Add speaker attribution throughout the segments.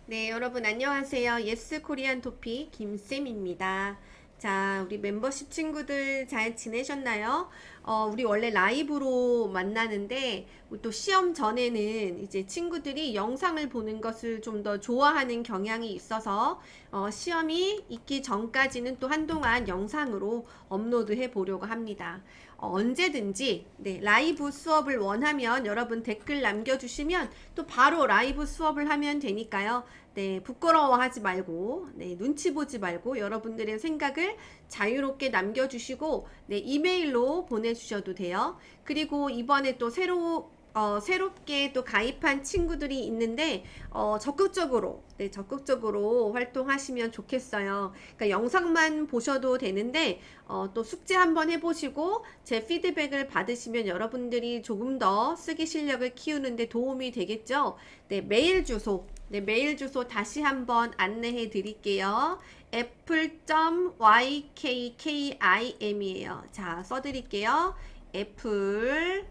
Speaker 1: 네, 여러분 안녕하세요. 예스 코리안 토픽 김쌤입니다. 자, 우리 멤버십 친구들 잘 지내셨나요? 우리 원래 라이브로 만나는데 또 시험 전에는 이제 친구들이 영상을 보는 것을 좀 더 좋아하는 경향이 있어서 시험이 있기 전까지는 또 한동안 영상으로 업로드해 보려고 합니다. 언제든지 라이브 수업을 원하면 여러분 댓글 남겨주시면 또 바로 라이브 수업을 하면 되니까요. 부끄러워하지 말고, 눈치 보지 말고 여러분들의 생각을 자유롭게 남겨주시고, 이메일로 보내주셔도 돼요. 그리고 이번에 또 새롭게 또 가입한 친구들이 있는데, 적극적으로 활동하시면 좋겠어요. 그러니까 영상만 보셔도 되는데, 또 숙제 한번 해보시고, 제 피드백을 받으시면 여러분들이 조금 더 쓰기 실력을 키우는데 도움이 되겠죠? 메일 주소 다시 한번 안내해 드릴게요. apple.ykkim 이에요. 자, 써드릴게요. apple.ykkim.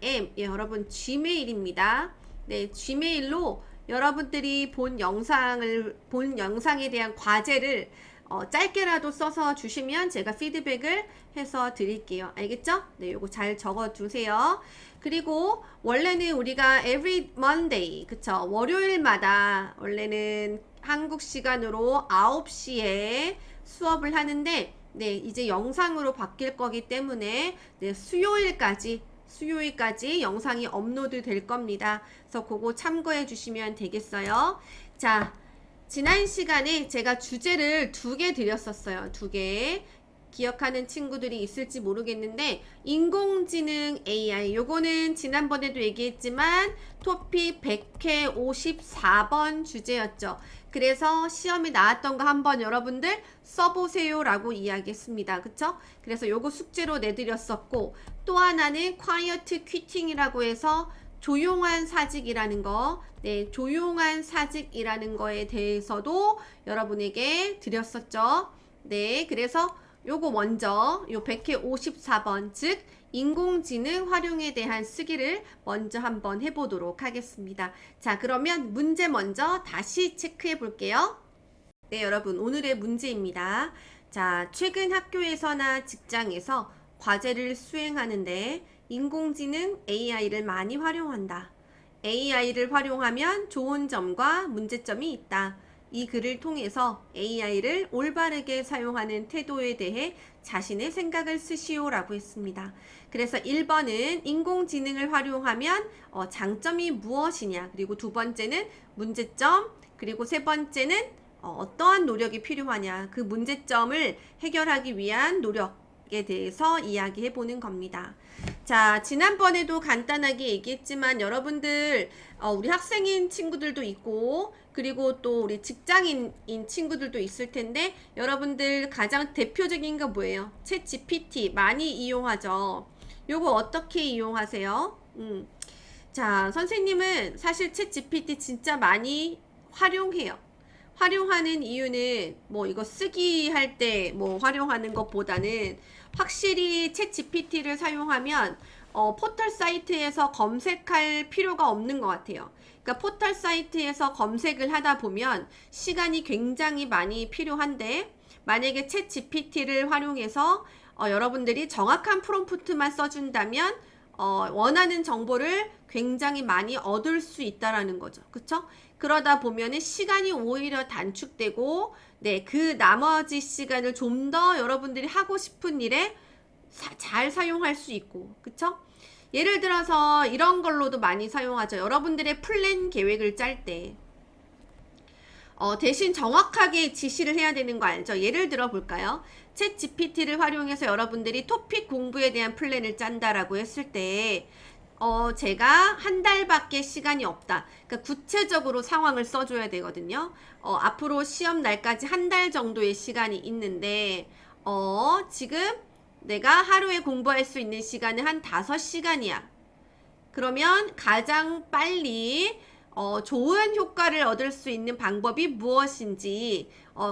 Speaker 1: 예, 여러분, gmail입니다. gmail로 여러분들이 본 영상에 대한 과제를 짧게라도 써서 주시면 제가 피드백을 해서 드릴게요. 알겠죠? 요거 잘 적어 두세요. 그리고 원래는 우리가 every Monday, 그쵸? 월요일마다 원래는 한국 시간으로 9시에 수업을 하는데 이제 영상으로 바뀔 거기 때문에 수요일까지 영상이 업로드 될 겁니다. 그래서 그거 참고해 주시면 되겠어요. 자, 지난 시간에 제가 주제를 2개 드렸었어요. 2개. 기억하는 친구들이 있을지 모르겠는데 인공지능 AI 요거는 지난번에도 얘기했지만 토픽 100회 54번 주제였죠. 그래서 시험에 나왔던 거 한번 여러분들 써보세요 라고 이야기했습니다. 그쵸? 그래서 요거 숙제로 내드렸었고 또 하나는 quiet quitting이라고 해서 조용한 사직이라는 거, 조용한 사직이라는 거에 대해서도 여러분에게 드렸었죠. 그래서 요거 먼저 요 100회 54번 즉 인공지능 활용에 대한 쓰기를 먼저 한번 해보도록 하겠습니다. 자, 그러면 문제 먼저 다시 체크해 볼게요. 여러분 오늘의 문제입니다. 자, 최근 학교에서나 직장에서 과제를 수행하는데 인공지능 AI를 많이 활용한다. AI를 활용하면 좋은 점과 문제점이 있다. 이 글을 통해서 AI를 올바르게 사용하는 태도에 대해 자신의 생각을 쓰시오 라고 했습니다. 그래서 1번은 인공지능을 활용하면 장점이 무엇이냐, 그리고 2번째는 문제점, 그리고 3번째는 어떠한 노력이 필요하냐, 그 문제점을 해결하기 위한 노력에 대해서 이야기해 보는 겁니다. 자, 지난번에도 간단하게 얘기했지만 여러분들 우리 학생인 친구들도 있고 그리고 또 우리 직장인인 친구들도 있을 텐데 여러분들 가장 대표적인 거 뭐예요? 챗 GPT 많이 이용하죠. 요거 어떻게 이용하세요? 자, 선생님은 사실 챗 GPT 진짜 많이 활용해요. 활용하는 이유는 뭐 이거 쓰기 할 때 뭐 활용하는 것보다는 확실히 챗 GPT를 사용하면 포털 사이트에서 검색할 필요가 없는 것 같아요. 그러니까 포털 사이트에서 검색을 하다 보면 시간이 굉장히 많이 필요한데 만약에 챗 GPT를 활용해서 여러분들이 정확한 프롬프트만 써준다면 원하는 정보를 굉장히 많이 얻을 수 있다라는 거죠. 그쵸? 그러다 보면은 시간이 오히려 단축되고, 그 나머지 시간을 좀 더 여러분들이 하고 싶은 일에 잘 사용할 수 있고, 그쵸? 예를 들어서 이런 걸로도 많이 사용하죠. 여러분들의 플랜 계획을 짤 때. 대신 정확하게 지시를 해야 되는 거 알죠? 예를 들어 볼까요? 챗 GPT를 활용해서 여러분들이 토픽 공부에 대한 플랜을 짠다라고 했을 때 제가 한 달밖에 시간이 없다. 그러니까 구체적으로 상황을 써줘야 되거든요. 앞으로 시험 날까지 한 달 정도의 시간이 있는데 지금 내가 하루에 공부할 수 있는 시간은 한 5시간이야. 그러면 가장 빨리 좋은 효과를 얻을 수 있는 방법이 무엇인지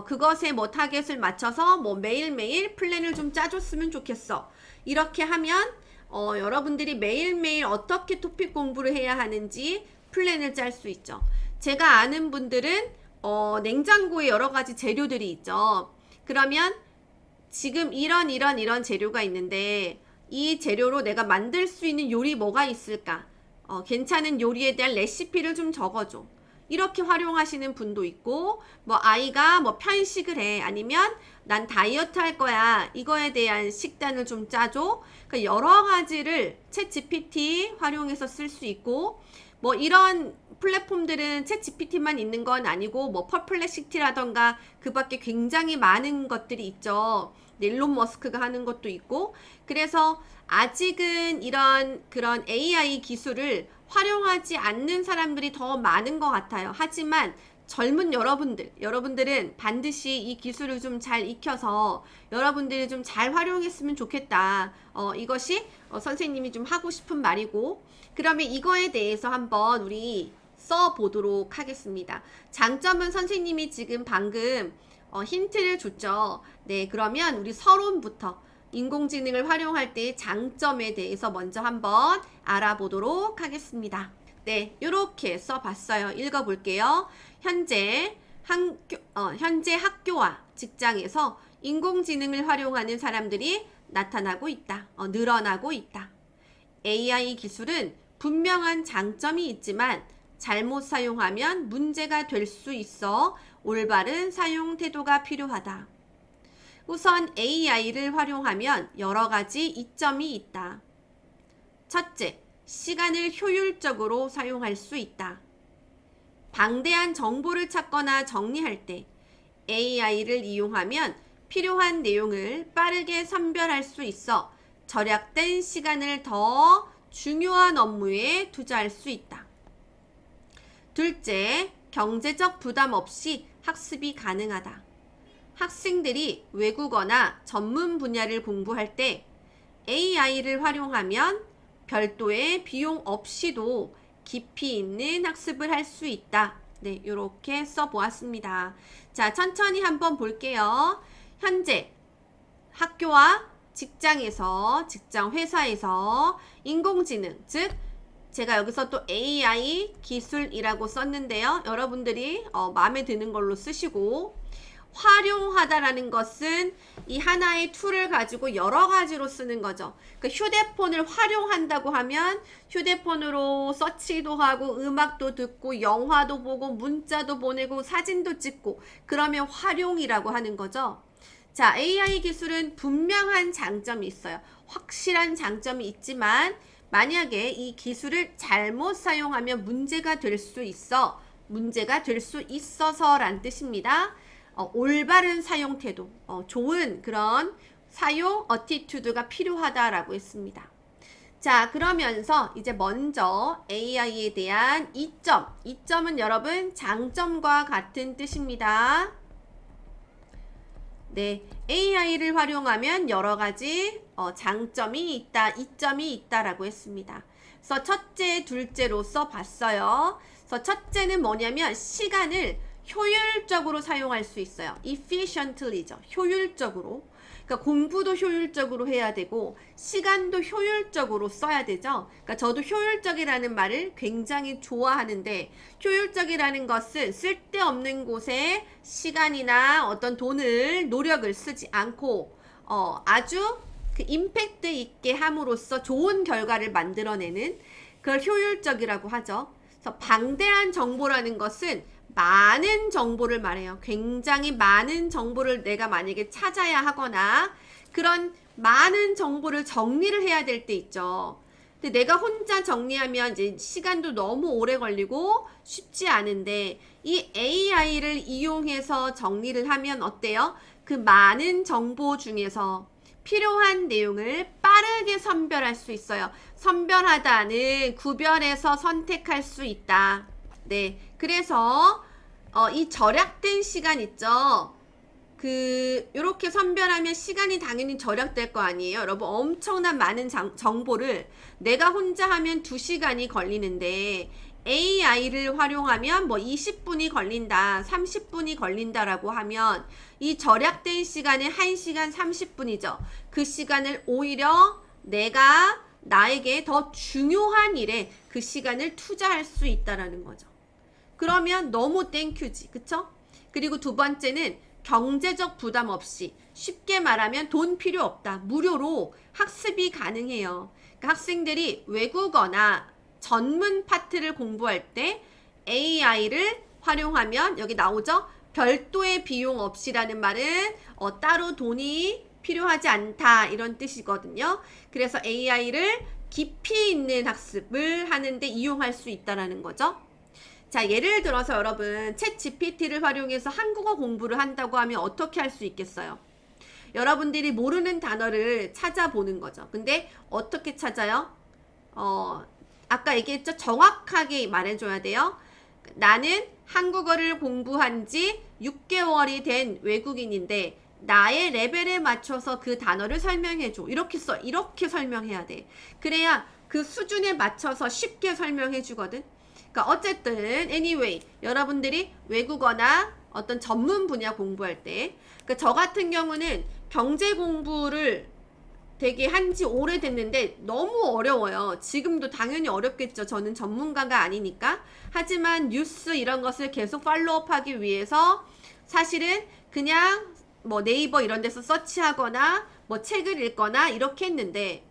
Speaker 1: 그것에 뭐 타겟을 맞춰서 뭐 매일매일 플랜을 좀 짜줬으면 좋겠어. 이렇게 하면 여러분들이 매일매일 어떻게 토픽 공부를 해야 하는지 플랜을 짤 수 있죠. 제가 아는 분들은 냉장고에 여러 가지 재료들이 있죠. 그러면 지금 이런 재료가 있는데 이 재료로 내가 만들 수 있는 요리 뭐가 있을까? 괜찮은 요리에 대한 레시피를 좀 적어줘. 이렇게 활용하시는 분도 있고, 뭐 아이가 뭐 편식을 해. 아니면 난 다이어트 할 거야. 이거에 대한 식단을 좀 짜줘. 그러니까 여러 가지를 챗 GPT 활용해서 쓸 수 있고, 뭐 이런 플랫폼들은 챗 GPT만 있는 건 아니고 뭐 퍼플렉시티라던가 그 밖에 굉장히 많은 것들이 있죠. 일론 머스크가 하는 것도 있고, 그래서 아직은 이런 그런 AI 기술을 활용하지 않는 사람들이 더 많은 것 같아요. 하지만 젊은 여러분들은 반드시 이 기술을 좀 잘 익혀서 여러분들이 좀 잘 활용했으면 좋겠다. 이것이 선생님이 좀 하고 싶은 말이고, 그러면 이거에 대해서 한번 우리 써보도록 하겠습니다. 장점은 선생님이 지금 방금 힌트를 줬죠. 네, 그러면 우리 서론부터 인공지능을 활용할 때의 장점에 대해서 먼저 한번 알아보도록 하겠습니다. 네, 이렇게 써봤어요. 읽어볼게요. 현재 학교와 직장에서 인공지능을 활용하는 사람들이 나타나고 있다. 늘어나고 있다. AI 기술은 분명한 장점이 있지만 잘못 사용하면 문제가 될 수 있어 올바른 사용 태도가 필요하다. 우선 AI를 활용하면 여러 가지 이점이 있다. 첫째, 시간을 효율적으로 사용할 수 있다. 방대한 정보를 찾거나 정리할 때 AI를 이용하면 필요한 내용을 빠르게 선별할 수 있어 절약된 시간을 더 중요한 업무에 투자할 수 있다. 둘째, 경제적 부담 없이 학습이 가능하다. 학생들이 외국어나 전문 분야를 공부할 때 AI를 활용하면 별도의 비용 없이도 깊이 있는 학습을 할 수 있다. 네, 이렇게 써보았습니다. 자, 천천히 한번 볼게요. 현재 학교와 직장 회사에서 인공지능, 즉 제가 여기서 또 AI 기술이라고 썼는데요. 여러분들이 마음에 드는 걸로 쓰시고, 활용하다라는 것은 이 하나의 툴을 가지고 여러 가지로 쓰는 거죠. 그러니까 휴대폰을 활용한다고 하면 휴대폰으로 서치도 하고 음악도 듣고 영화도 보고 문자도 보내고 사진도 찍고, 그러면 활용이라고 하는 거죠. 자, AI 기술은 분명한 장점이 있어요. 확실한 장점이 있지만 만약에 이 기술을 잘못 사용하면 문제가 될 수 있어서 란 뜻입니다. 올바른 사용 태도, 좋은 그런 사용 어티튜드가 필요하다라고 했습니다. 자, 그러면서 이제 먼저 AI에 대한 이점은 여러분 장점과 같은 뜻입니다. 네, AI를 활용하면 여러 가지 장점이 있다, 이점이 있다라고 했습니다. 그래서 첫째, 둘째로 써봤어요. 그래서 첫째는 뭐냐면 시간을 효율적으로 사용할 수 있어요. efficiently죠. 효율적으로. 그러니까 공부도 효율적으로 해야 되고 시간도 효율적으로 써야 되죠. 그러니까 저도 효율적이라는 말을 굉장히 좋아하는데, 효율적이라는 것은 쓸데없는 곳에 시간이나 어떤 노력을 쓰지 않고 아주 그 임팩트 있게 함으로써 좋은 결과를 만들어내는 그걸 효율적이라고 하죠. 그래서 방대한 정보라는 것은 많은 정보를 말해요. 굉장히 많은 정보를 내가 만약에 찾아야 하거나 그런 많은 정보를 정리를 해야 될 때 있죠. 근데 내가 혼자 정리하면 이제 시간도 너무 오래 걸리고 쉽지 않은데, 이 AI를 이용해서 정리를 하면 어때요? 그 많은 정보 중에서 필요한 내용을 빠르게 선별할 수 있어요. 선별하다는 구별해서 선택할 수 있다. 네, 그래서 이 절약된 시간 있죠. 요렇게 선별하면 시간이 당연히 절약될 거 아니에요. 여러분, 엄청난 많은 정보를 내가 혼자 하면 2시간이 걸리는데 AI를 활용하면 뭐 20분이 걸린다, 30분이 걸린다라고 하면 이 절약된 시간은 1시간 30분이죠. 그 시간을 오히려 내가 나에게 더 중요한 일에 그 시간을 투자할 수 있다라는 거죠. 그러면 너무 땡큐지. 그쵸? 그리고 두 번째는 경제적 부담 없이 쉽게 말하면 돈 필요 없다. 무료로 학습이 가능해요. 그러니까 학생들이 외국어나 전문 파트를 공부할 때 AI를 활용하면 여기 나오죠? 별도의 비용 없이라는 말은 따로 돈이 필요하지 않다 이런 뜻이거든요. 그래서 AI를 깊이 있는 학습을 하는데 이용할 수 있다라는 거죠. 자, 예를 들어서 여러분 챗 GPT를 활용해서 한국어 공부를 한다고 하면 어떻게 할 수 있겠어요? 여러분들이 모르는 단어를 찾아보는 거죠. 근데 어떻게 찾아요? 아까 얘기했죠? 정확하게 말해줘야 돼요. 나는 한국어를 공부한 지 6개월이 된 외국인인데 나의 레벨에 맞춰서 그 단어를 설명해줘. 이렇게 설명해야 돼. 그래야 그 수준에 맞춰서 쉽게 설명해주거든. 그러니까 어쨌든 anyway 여러분들이 외국어나 어떤 전문 분야 공부할 때 저 같은 경우는 경제 공부를 되게 한지 오래됐는데 너무 어려워요. 지금도 당연히 어렵겠죠. 저는 전문가가 아니니까. 하지만 뉴스 이런 것을 계속 팔로우업하기 위해서 사실은 그냥 뭐 네이버 이런 데서 서치하거나 뭐 책을 읽거나 이렇게 했는데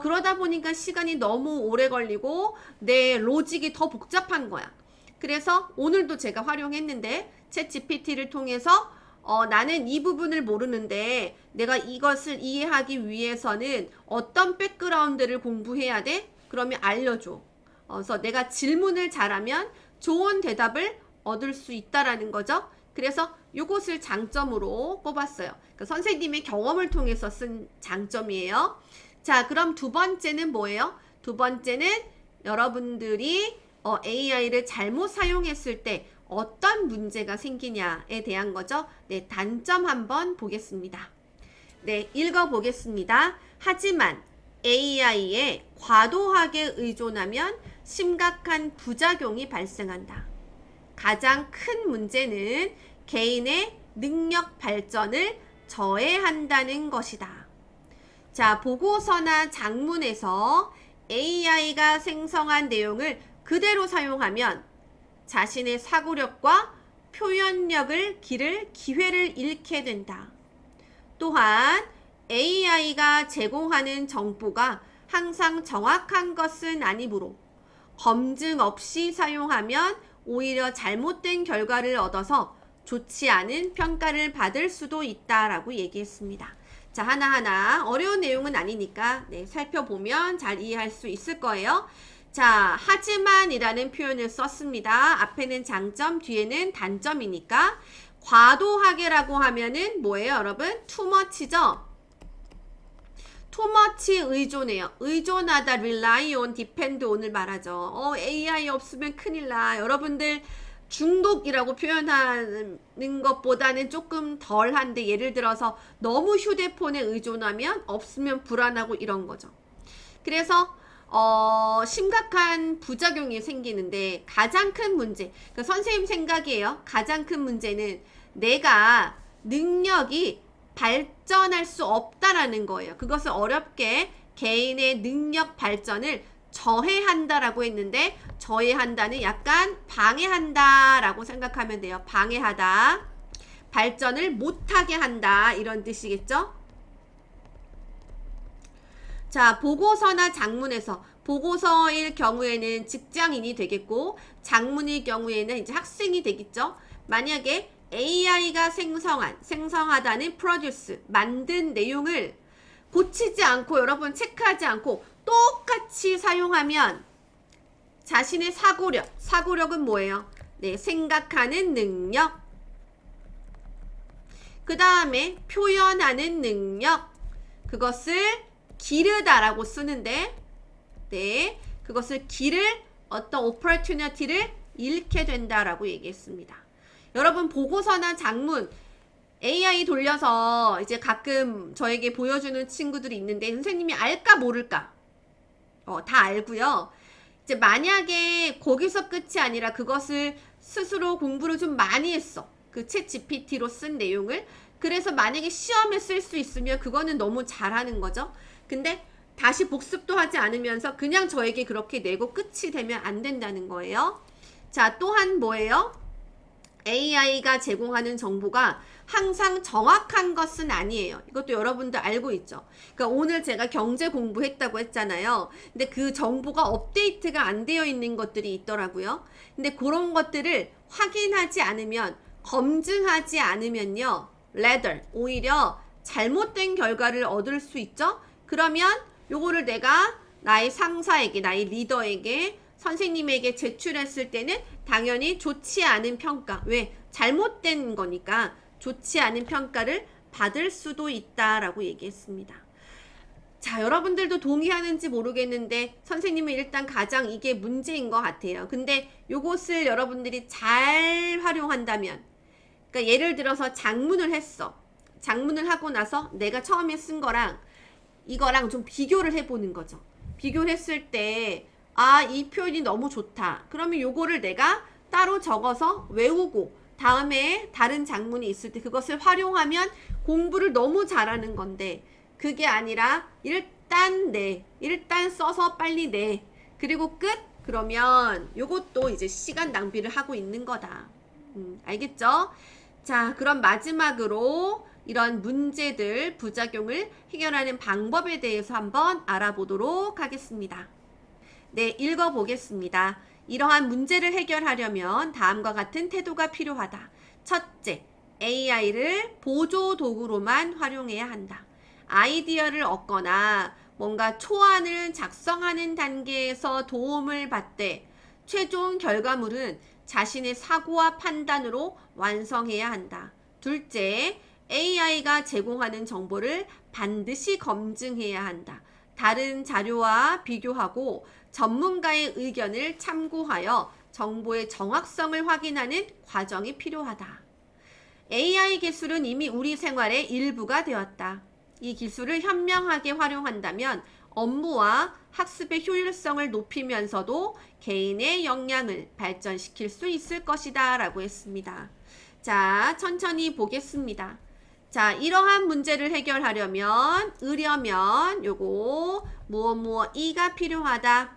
Speaker 1: 그러다 보니까 시간이 너무 오래 걸리고 내 로직이 더 복잡한 거야. 그래서 오늘도 제가 활용했는데 챗 GPT를 통해서 나는 이 부분을 모르는데 내가 이것을 이해하기 위해서는 어떤 백그라운드를 공부해야 돼? 그러면 알려줘. 그래서 내가 질문을 잘하면 좋은 대답을 얻을 수 있다라는 거죠. 그래서 이것을 장점으로 뽑았어요. 그러니까 선생님의 경험을 통해서 쓴 장점이에요. 자, 그럼 두 번째는 뭐예요? 두 번째는 여러분들이 AI를 잘못 사용했을 때 어떤 문제가 생기냐에 대한 거죠. 네, 단점 한번 보겠습니다. 네, 읽어보겠습니다. 하지만 AI에 과도하게 의존하면 심각한 부작용이 발생한다. 가장 큰 문제는 개인의 능력 발전을 저해한다는 것이다. 자, 보고서나 장문에서 AI가 생성한 내용을 그대로 사용하면 자신의 사고력과 표현력을 기를 기회를 잃게 된다. 또한 AI가 제공하는 정보가 항상 정확한 것은 아니므로 검증 없이 사용하면 오히려 잘못된 결과를 얻어서 좋지 않은 평가를 받을 수도 있다라고 얘기했습니다. 자, 하나하나 어려운 내용은 아니니까 살펴보면 잘 이해할 수 있을 거예요. 자, 하지만 이라는 표현을 썼습니다. 앞에는 장점, 뒤에는 단점이니까. 과도하게라고 하면은 뭐예요, 여러분? too much죠? too much 의존해요. 의존하다, rely on, depend on을 말하죠. AI 없으면 큰일 나. 여러분들 중독이라고 표현하는 것보다는 조금 덜한데 예를 들어서 너무 휴대폰에 의존하면 없으면 불안하고 이런 거죠. 그래서 심각한 부작용이 생기는데 가장 큰 문제, 그러니까 선생님 생각이에요. 가장 큰 문제는 내가 능력이 발전할 수 없다라는 거예요. 그것을 어렵게 개인의 능력 발전을 저해한다라고 했는데 저해한다는 약간 방해한다라고 생각하면 돼요. 방해하다. 발전을 못하게 한다. 이런 뜻이겠죠? 자, 보고서나 장문에서 보고서일 경우에는 직장인이 되겠고 장문일 경우에는 이제 학생이 되겠죠. 만약에 AI가 생성하다는 produce, 만든 내용을 고치지 않고 여러분 체크하지 않고 똑같이 사용하면 자신의 사고력은 뭐예요? 네, 생각하는 능력, 그 다음에 표현하는 능력, 그것을 기르다라고 쓰는데 네, 그것을 기를 어떤 opportunity를 잃게 된다라고 얘기했습니다. 여러분 보고서나 장문 AI 돌려서 이제 가끔 저에게 보여주는 친구들이 있는데 선생님이 알까 모를까? 다 알고요. 이제 만약에 거기서 끝이 아니라 그것을 스스로 공부를 좀 많이 했어. 그 챗 GPT로 쓴 내용을. 그래서 만약에 시험에 쓸 수 있으면 그거는 너무 잘하는 거죠. 근데 다시 복습도 하지 않으면서 그냥 저에게 그렇게 내고 끝이 되면 안 된다는 거예요. 자, 또한 뭐예요? AI가 제공하는 정보가 항상 정확한 것은 아니에요. 이것도 여러분들 알고 있죠. 그러니까 오늘 제가 경제 공부했다고 했잖아요. 근데 그 정보가 업데이트가 안 되어 있는 것들이 있더라고요. 근데 그런 것들을 확인하지 않으면, 검증하지 않으면요, rather, 오히려 잘못된 결과를 얻을 수 있죠. 그러면 요거를 내가 나의 상사에게, 나의 리더에게, 선생님에게 제출했을 때는 당연히 좋지 않은 평가, 왜? 잘못된 거니까 좋지 않은 평가를 받을 수도 있다라고 얘기했습니다. 자, 여러분들도 동의하는지 모르겠는데 선생님은 일단 가장 이게 문제인 것 같아요. 근데 요것을 여러분들이 잘 활용한다면, 그러니까 예를 들어서 장문을 했어. 장문을 하고 나서 내가 처음에 쓴 거랑 이거랑 좀 비교를 해보는 거죠. 비교를 했을 때 아, 이 표현이 너무 좋다. 그러면 요거를 내가 따로 적어서 외우고 다음에 다른 장문이 있을 때 그것을 활용하면 공부를 너무 잘하는 건데, 그게 아니라 일단 써서 빨리 내. 그리고 끝? 그러면 요것도 이제 시간 낭비를 하고 있는 거다. 알겠죠? 자, 그럼 마지막으로 이런 문제들, 부작용을 해결하는 방법에 대해서 한번 알아보도록 하겠습니다. 네, 읽어보겠습니다. 이러한 문제를 해결하려면 다음과 같은 태도가 필요하다. 첫째, AI를 보조 도구로만 활용해야 한다. 아이디어를 얻거나 뭔가 초안을 작성하는 단계에서 도움을 받되 최종 결과물은 자신의 사고와 판단으로 완성해야 한다. 둘째, AI가 제공하는 정보를 반드시 검증해야 한다. 다른 자료와 비교하고 전문가의 의견을 참고하여 정보의 정확성을 확인하는 과정이 필요하다. AI 기술은 이미 우리 생활의 일부가 되었다. 이 기술을 현명하게 활용한다면 업무와 학습의 효율성을 높이면서도 개인의 역량을 발전시킬 수 있을 것이다 라고 했습니다. 자, 천천히 보겠습니다. 자, 이러한 문제를 해결하려면, 요거 무엇이가 필요하다.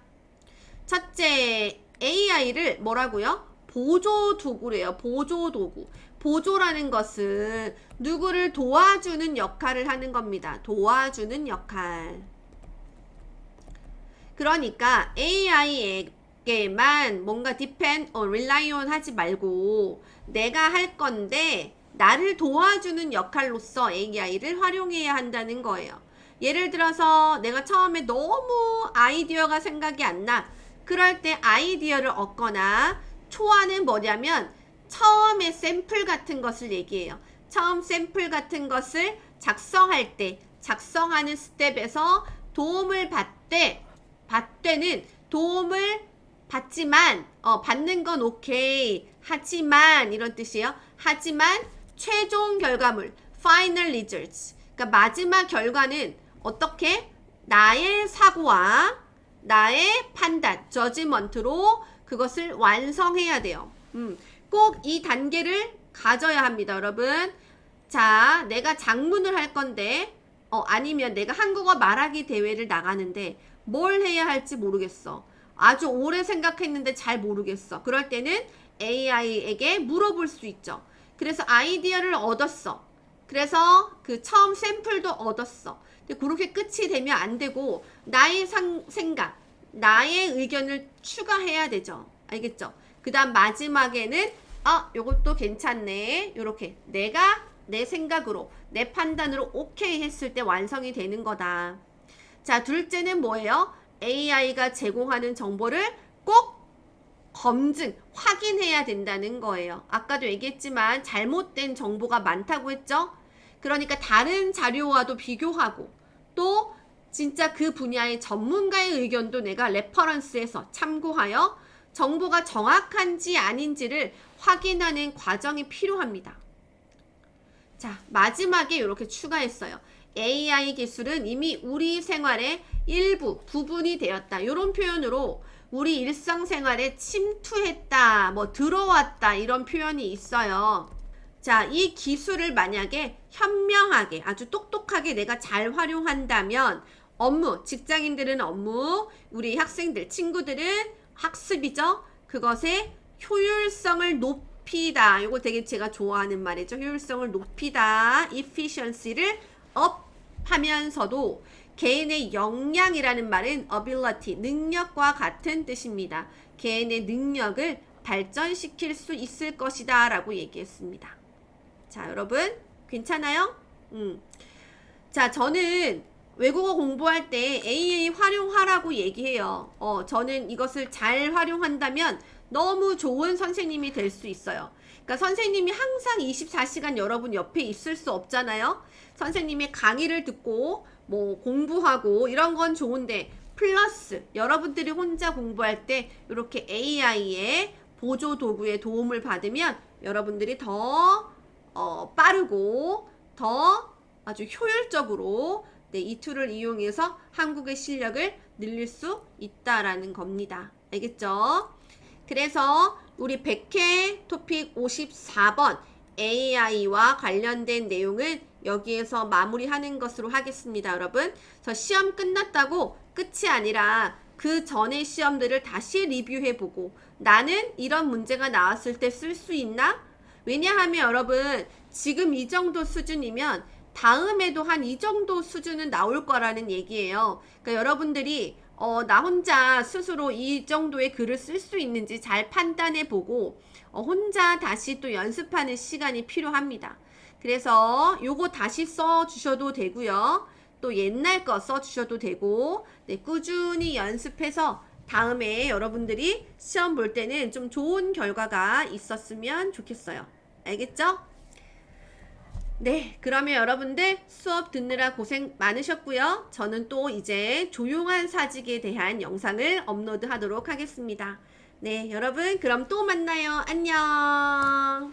Speaker 1: 첫째, AI를 뭐라고요? 보조 도구래요. 보조 도구. 보조라는 것은 누구를 도와주는 역할을 하는 겁니다. 도와주는 역할. 그러니까 AI에게만 뭔가 depend or rely on 하지 말고 내가 할 건데 나를 도와주는 역할로서 AI를 활용해야 한다는 거예요. 예를 들어서 내가 처음에 너무 아이디어가 생각이 안 나. 그럴 때 아이디어를 얻거나, 초안은 뭐냐면 처음에 샘플 같은 것을 얘기해요. 처음 샘플 같은 것을 작성할 때, 작성하는 스텝에서 도움을 받되는 도움을 받지만, 받는 건 오케이. 하지만, 이런 뜻이에요. 하지만 최종 결과물, final results. 그러니까 마지막 결과는 어떻게? 나의 사고와 나의 판단, 저지먼트로 그것을 완성해야 돼요. 꼭 이 단계를 가져야 합니다, 여러분. 자, 내가 장문을 할 건데, 아니면 내가 한국어 말하기 대회를 나가는데 뭘 해야 할지 모르겠어. 아주 오래 생각했는데 잘 모르겠어. 그럴 때는 AI에게 물어볼 수 있죠. 그래서 아이디어를 얻었어. 그래서 그 처음 샘플도 얻었어. 근데 그렇게 끝이 되면 안 되고 나의 생각, 나의 의견을 추가해야 되죠. 알겠죠? 그 다음 마지막에는 요것도 괜찮네. 요렇게 내가 내 생각으로, 내 판단으로 오케이 했을 때 완성이 되는 거다. 자, 둘째는 뭐예요? AI가 제공하는 정보를 꼭 검증, 확인해야 된다는 거예요. 아까도 얘기했지만 잘못된 정보가 많다고 했죠? 그러니까 다른 자료와도 비교하고 또 진짜 그 분야의 전문가의 의견도 내가 레퍼런스해서 참고하여 정보가 정확한지 아닌지를 확인하는 과정이 필요합니다. 자, 마지막에 이렇게 추가했어요. AI 기술은 이미 우리 생활의 일부, 부분이 되었다. 이런 표현으로 우리 일상생활에 침투했다, 뭐 들어왔다 이런 표현이 있어요. 자, 이 기술을 만약에 현명하게 아주 똑똑하게 내가 잘 활용한다면 업무, 직장인들은 업무, 우리 학생들, 친구들은 학습이죠. 그것의 효율성을 높이다. 이거 되게 제가 좋아하는 말이죠. 효율성을 높이다. efficiency를 업 하면서도 개인의 역량이라는 말은 ability, 능력과 같은 뜻입니다. 개인의 능력을 발전시킬 수 있을 것이다 라고 얘기했습니다. 자, 여러분 괜찮아요? 자, 저는 외국어 공부할 때 AA 활용하라고 얘기해요. 저는 이것을 잘 활용한다면 너무 좋은 선생님이 될 수 있어요. 그러니까 선생님이 항상 24시간 여러분 옆에 있을 수 없잖아요. 선생님의 강의를 듣고 뭐 공부하고 이런 건 좋은데 플러스 여러분들이 혼자 공부할 때 이렇게 AI의 보조 도구의 도움을 받으면 여러분들이 더 빠르고 더 아주 효율적으로 이 툴을 이용해서 한국의 실력을 늘릴 수 있다라는 겁니다. 알겠죠? 그래서 우리 100회 토픽 54번 AI와 관련된 내용은 여기에서 마무리하는 것으로 하겠습니다, 여러분. 그래서 시험 끝났다고 끝이 아니라 그 전의 시험들을 다시 리뷰해보고 나는 이런 문제가 나왔을 때 쓸 수 있나? 왜냐하면 여러분 지금 이 정도 수준이면 다음에도 한 이 정도 수준은 나올 거라는 얘기예요. 그러니까 여러분들이 나 혼자 스스로 이 정도의 글을 쓸 수 있는지 잘 판단해 보고 혼자 다시 또 연습하는 시간이 필요합니다. 그래서 요거 다시 써 주셔도 되고요. 또 옛날 거 써 주셔도 되고 네, 꾸준히 연습해서 다음에 여러분들이 시험 볼 때는 좀 좋은 결과가 있었으면 좋겠어요. 알겠죠? 네, 그러면 여러분들 수업 듣느라 고생 많으셨고요. 저는 또 이제 조용한 사직에 대한 영상을 업로드 하도록 하겠습니다. 네, 여러분 그럼 또 만나요. 안녕.